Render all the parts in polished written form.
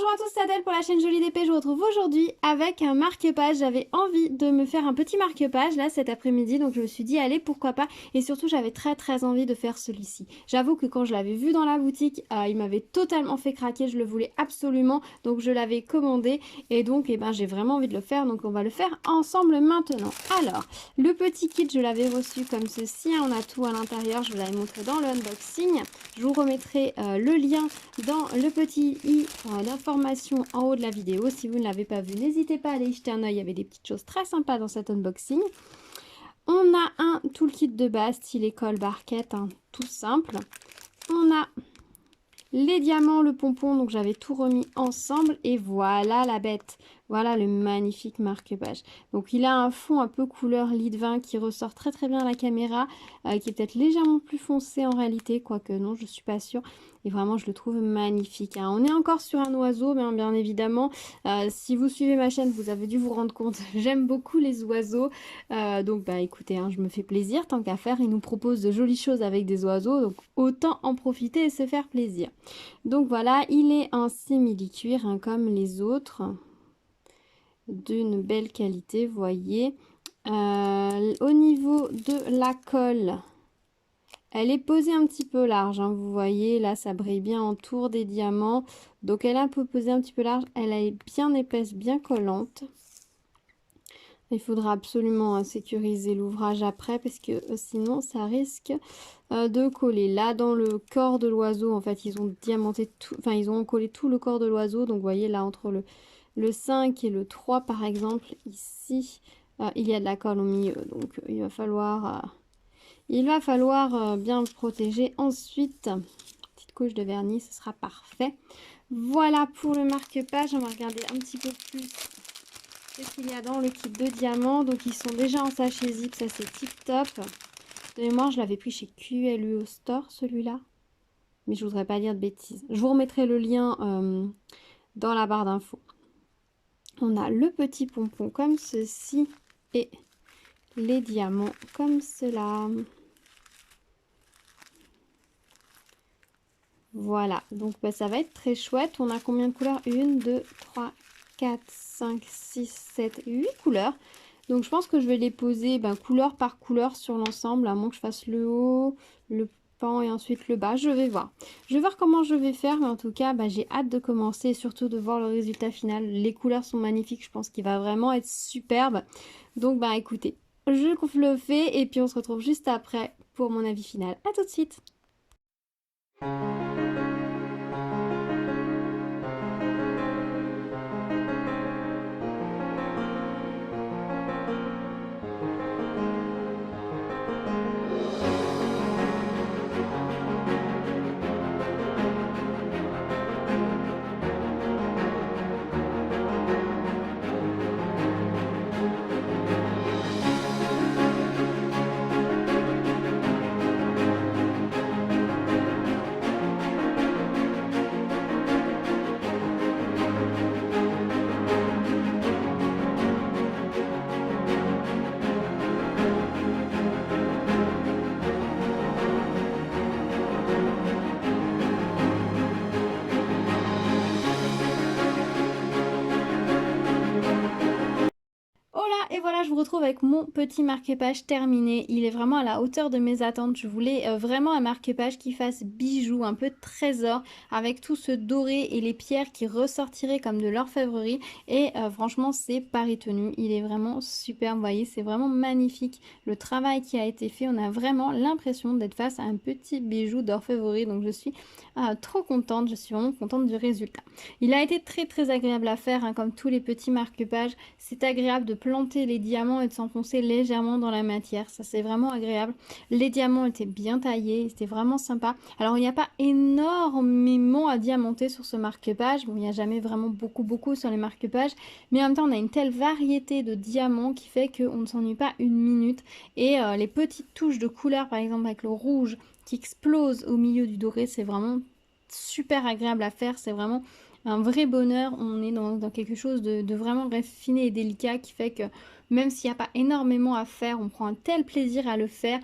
Bonjour à tous, c'est Adèle pour la chaîne Jolie d'épée. Je vous retrouve aujourd'hui avec un marque-page. J'avais envie de me faire un petit marque-page là cet après-midi, donc je me suis dit allez pourquoi pas. Et surtout j'avais très envie de faire celui-ci. J'avoue que quand je l'avais vu dans la boutique, il m'avait totalement fait craquer. Je le voulais absolument, donc je l'avais commandé et donc j'ai vraiment envie de le faire. Donc on va le faire ensemble maintenant. Alors le petit kit je l'avais reçu comme ceci. On a tout à l'intérieur. Je vous l'avais montré dans le unboxing. Je vous remettrai le lien dans le petit i d'information en haut de la vidéo. Si vous ne l'avez pas vu, n'hésitez pas à aller y jeter un oeil. Il y avait des petites choses très sympas dans cet unboxing. On a un toolkit de base style école barquette, hein, tout simple. On a les diamants, le pompon, donc j'avais tout remis ensemble et voilà la bête. Voilà le magnifique marque-page. Donc il a un fond un peu couleur lit de vin qui ressort très bien à la caméra, qui est peut-être légèrement plus foncé en réalité, quoique non, je suis pas sûre. Et vraiment, je le trouve magnifique, hein. On est encore sur un oiseau, bien évidemment. Si vous suivez ma chaîne, vous avez dû vous rendre compte, j'aime beaucoup les oiseaux. Donc écoutez, hein, je me fais plaisir, tant qu'à faire, ils nous proposent de jolies choses avec des oiseaux, donc autant en profiter et se faire plaisir. Donc voilà, il est en simili-cuir, hein, comme les autres, d'une belle qualité, vous voyez. Au niveau de la colle, elle est posée un petit peu large, hein, vous voyez, là ça brille bien en tour des diamants. Donc elle est un peu posée un petit peu large, elle est bien épaisse, bien collante. Il faudra absolument sécuriser l'ouvrage après parce que sinon ça risque de coller. Là dans le corps de l'oiseau, en fait ils ont diamanté tout, enfin ils ont collé tout le corps de l'oiseau. Donc vous voyez là entre le 5 et le 3 par exemple, ici il y a de la colle au milieu. Donc il va falloir bien protéger. Ensuite, petite couche de vernis, ce sera parfait. Voilà pour le marque-page. On va regarder un petit peu plus ce qu'il y a dans le kit de diamants. Donc ils sont déjà en sachet zip, ça c'est tip top. De mémoire, je l'avais pris chez QLUO Store celui-là, mais je voudrais pas dire de bêtises. Je vous remettrai le lien dans la barre d'infos. On a le petit pompon comme ceci et les diamants comme cela. Voilà, donc ça va être très chouette. On a combien de couleurs? 1, 2, 3, 4, 5, 6, 7, 8 couleurs. Donc je pense que je vais les poser couleur par couleur sur l'ensemble, à moins que je fasse le haut, le pan et ensuite le bas. Je vais voir. Je vais voir comment je vais faire, mais en tout cas, j'ai hâte de commencer et surtout de voir le résultat final. Les couleurs sont magnifiques, je pense qu'il va vraiment être superbe. Donc écoutez, je le fais et puis on se retrouve juste après pour mon avis final. À tout de suite. Et voilà, je vous retrouve avec mon petit marque-page terminé. Il est vraiment à la hauteur de mes attentes. Je voulais vraiment un marque-page qui fasse bijou, un peu trésor, avec tout ce doré et les pierres qui ressortiraient comme de l'orfèvrerie. Et franchement, c'est pari tenu. Il est vraiment super. Vous voyez, c'est vraiment magnifique. Le travail qui a été fait, on a vraiment l'impression d'être face à un petit bijou d'orfèvrerie. Donc je suis trop contente. Je suis vraiment contente du résultat. Il a été très agréable à faire, hein, comme tous les petits marque-pages. C'est agréable de planter les diamants et de s'enfoncer légèrement dans la matière. Ça, c'est vraiment agréable. Les diamants étaient bien taillés. C'était vraiment sympa. Alors, il n'y a pas énormément à diamanter sur ce marque-page. Bon, il n'y a jamais vraiment beaucoup sur les marque-pages. Mais en même temps, on a une telle variété de diamants qui fait qu'on ne s'ennuie pas une minute. Et les petites touches de couleur, par exemple avec le rouge qui explose au milieu du doré, c'est vraiment super agréable à faire. C'est vraiment un vrai bonheur. On est dans quelque chose de vraiment raffiné et délicat qui fait que même s'il n'y a pas énormément à faire, on prend un tel plaisir à le faire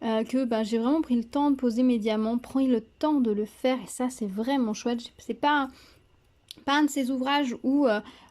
que j'ai vraiment pris le temps de poser mes diamants, pris le temps de le faire et ça c'est vraiment chouette. C'est pas pas un de ces ouvrages où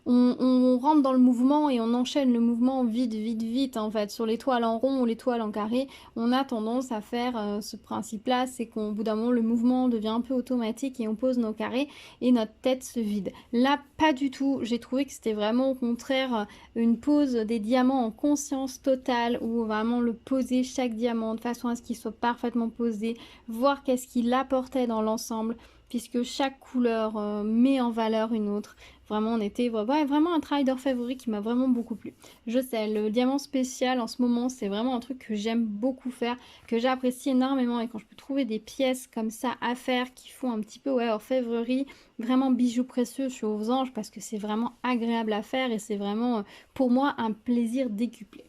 on rentre dans le mouvement et on enchaîne le mouvement vite, vite, vite en fait. Sur les toiles en rond ou les toiles en carré, on a tendance à faire ce principe-là, c'est qu'au bout d'un moment, le mouvement devient un peu automatique et on pose nos carrés et notre tête se vide. Là, pas du tout. J'ai trouvé que c'était vraiment au contraire une pose des diamants en conscience totale où vraiment le poser chaque diamant de façon à ce qu'il soit parfaitement posé, voir qu'est-ce qu'il apportait dans l'ensemble puisque chaque couleur met en valeur une autre. Vraiment, on était vraiment un travail d'orfèvrerie qui m'a vraiment beaucoup plu. Je sais, le diamant spécial en ce moment, c'est vraiment un truc que j'aime beaucoup faire, que j'apprécie énormément. Et quand je peux trouver des pièces comme ça à faire qui font un petit peu orfèvrerie, vraiment bijoux précieux, je suis aux anges parce que c'est vraiment agréable à faire et c'est vraiment pour moi un plaisir décuplé.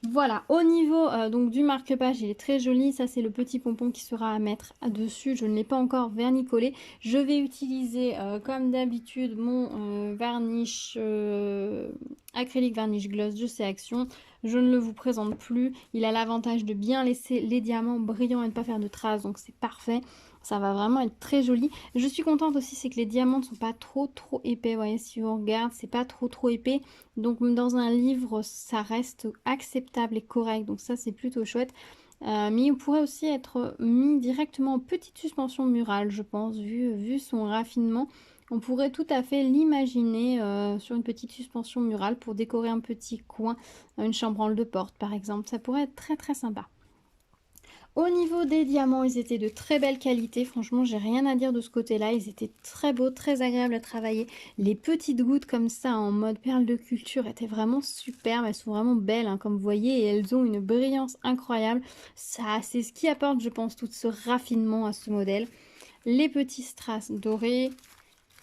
Voilà, au niveau donc du marque-page, il est très joli. Ça, c'est le petit pompon qui sera à mettre dessus. Je ne l'ai pas encore vernicolé. Je vais utiliser, comme d'habitude, mon varnish acrylique varnish gloss de chez Action. Je ne le vous présente plus. Il a l'avantage de bien laisser les diamants brillants et de ne pas faire de traces, donc c'est parfait. Ça va vraiment être très joli. Je suis contente aussi, c'est que les diamants ne sont pas trop épais. Vous voyez, si on regarde, c'est pas trop épais. Donc dans un livre, ça reste acceptable et correct. Donc ça, c'est plutôt chouette. Mais il pourrait aussi être mis directement en petite suspension murale, je pense, vu son raffinement. On pourrait tout à fait l'imaginer sur une petite suspension murale pour décorer un petit coin, une chambranle de porte par exemple. Ça pourrait être très très sympa. Au niveau des diamants, ils étaient de très belle qualité. Franchement, j'ai rien à dire de ce côté-là. Ils étaient très beaux, très agréables à travailler. Les petites gouttes comme ça en mode perle de culture étaient vraiment superbes. Elles sont vraiment belles, hein, comme vous voyez, et elles ont une brillance incroyable. Ça, c'est ce qui apporte, je pense, tout ce raffinement à ce modèle. Les petits strass dorés,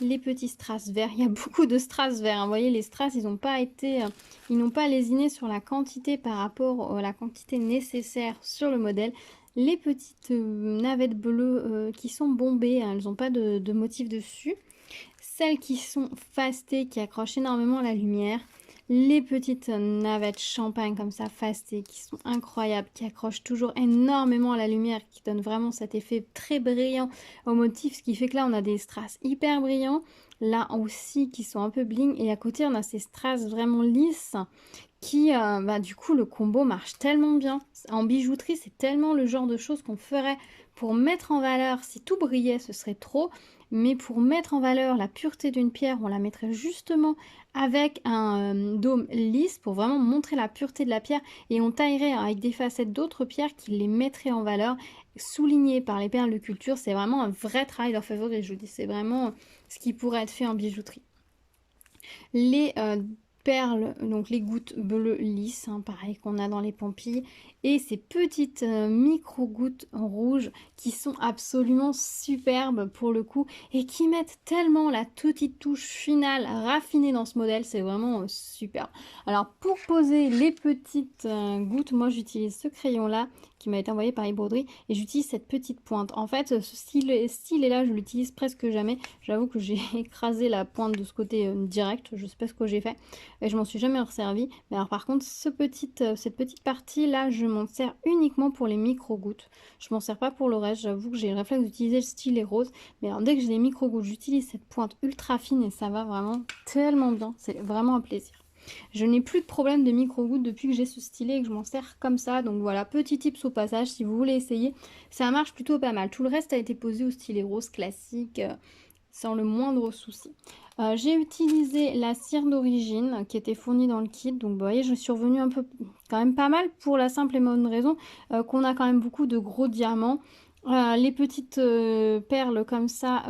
les petits strass verts. Il y a beaucoup de strass verts, hein. Vous voyez, les strass, ils n'ont pas été, ils n'ont pas lésiné sur la quantité par rapport à la quantité nécessaire sur le modèle. Les petites navettes bleues qui sont bombées, hein, elles n'ont pas de motif dessus. Celles qui sont fastées, qui accrochent énormément la lumière. Les petites navettes champagne comme ça, fastées, qui sont incroyables, qui accrochent toujours énormément à la lumière, qui donnent vraiment cet effet très brillant au motif, ce qui fait que là on a des strass hyper brillants, là aussi qui sont un peu bling, et à côté on a ces strass vraiment lisses, qui, du coup, le combo marche tellement bien. En bijouterie, c'est tellement le genre de choses qu'on ferait pour mettre en valeur, si tout brillait, ce serait trop, mais pour mettre en valeur la pureté d'une pierre, on la mettrait justement avec un dôme lisse pour vraiment montrer la pureté de la pierre et on taillerait avec des facettes d'autres pierres qui les mettraient en valeur, soulignées par les perles de culture. C'est vraiment un vrai travail d'orfèvrerie, je vous dis, c'est vraiment ce qui pourrait être fait en bijouterie. Les perles, donc les gouttes bleues lisses, hein, pareil qu'on a dans les pampilles, et ces petites micro-gouttes rouges qui sont absolument superbes pour le coup et qui mettent tellement la petite touche finale raffinée dans ce modèle, c'est vraiment superbe. Alors pour poser les petites gouttes, moi j'utilise ce crayon là qui m'a été envoyé par eBroderie et j'utilise cette petite pointe. En fait, ce stylet là, je l'utilise presque jamais. J'avoue que j'ai écrasé la pointe de ce côté direct, je sais pas ce que j'ai fait et je m'en suis jamais resservi. Mais alors par contre, cette petite partie là, je m'en sers uniquement pour les micro-gouttes. Je m'en sers pas pour le reste, j'avoue que j'ai le réflexe d'utiliser le stylet rose. Mais alors dès que j'ai les micro-gouttes, j'utilise cette pointe ultra fine et ça va vraiment tellement bien. C'est vraiment un plaisir. Je n'ai plus de problème de micro-gouttes depuis que j'ai ce stylet et que je m'en sers comme ça. Donc voilà, petit tips au passage, si vous voulez essayer, ça marche plutôt pas mal. Tout le reste a été posé au stylet rose classique, sans le moindre souci. J'ai utilisé la cire d'origine qui était fournie dans le kit. Donc vous voyez, je suis revenue un peu quand même pas mal pour la simple et bonne raison qu'on a quand même beaucoup de gros diamants. Les petites perles comme ça...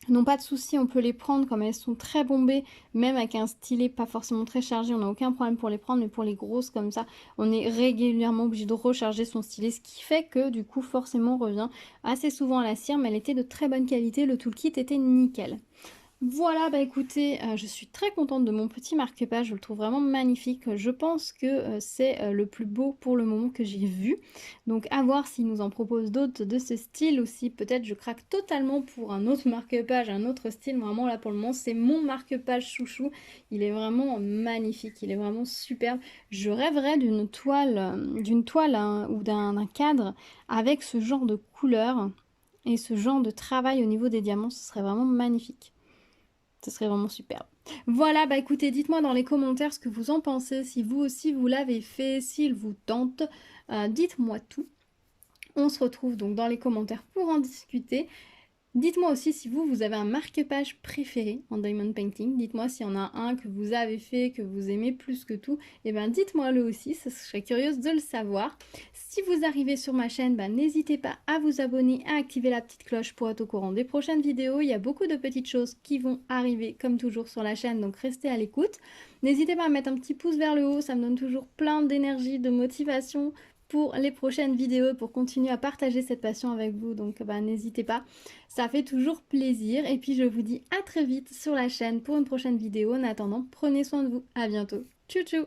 n'ont pas de souci, on peut les prendre comme elles sont très bombées, même avec un stylet pas forcément très chargé, on n'a aucun problème pour les prendre, mais pour les grosses comme ça, on est régulièrement obligé de recharger son stylet, ce qui fait que du coup forcément on revient assez souvent à la cire, mais elle était de très bonne qualité, le toolkit était nickel. Voilà, bah écoutez, je suis très contente de mon petit marque-page, je le trouve vraiment magnifique. Je pense que c'est le plus beau pour le moment que j'ai vu. Donc à voir s'il nous en propose d'autres de ce style aussi. Peut-être je craque totalement pour un autre marque-page, un autre style. Vraiment là pour le moment, c'est mon marque-page chouchou. Il est vraiment magnifique, il est vraiment superbe. Je rêverais d'une toile, hein, ou d'un cadre avec ce genre de couleur et ce genre de travail au niveau des diamants. Ce serait vraiment magnifique. Ce serait vraiment super. Voilà, bah écoutez, dites-moi dans les commentaires ce que vous en pensez, si vous aussi vous l'avez fait, s'il vous tente, dites-moi tout. On se retrouve donc dans les commentaires pour en discuter. Dites-moi aussi si vous avez un marque-page préféré en diamond painting. Dites-moi s'il y en a un que vous avez fait, que vous aimez plus que tout. Et ben dites-moi le aussi, je serais curieuse de le savoir. Si vous arrivez sur ma chaîne, n'hésitez pas à vous abonner, à activer la petite cloche pour être au courant des prochaines vidéos. Il y a beaucoup de petites choses qui vont arriver comme toujours sur la chaîne, donc restez à l'écoute. N'hésitez pas à mettre un petit pouce vers le haut, ça me donne toujours plein d'énergie, de motivation pour les prochaines vidéos, pour continuer à partager cette passion avec vous. Donc n'hésitez pas, ça fait toujours plaisir. Et puis je vous dis à très vite sur la chaîne pour une prochaine vidéo. En attendant, prenez soin de vous. À bientôt. Tchou tchou.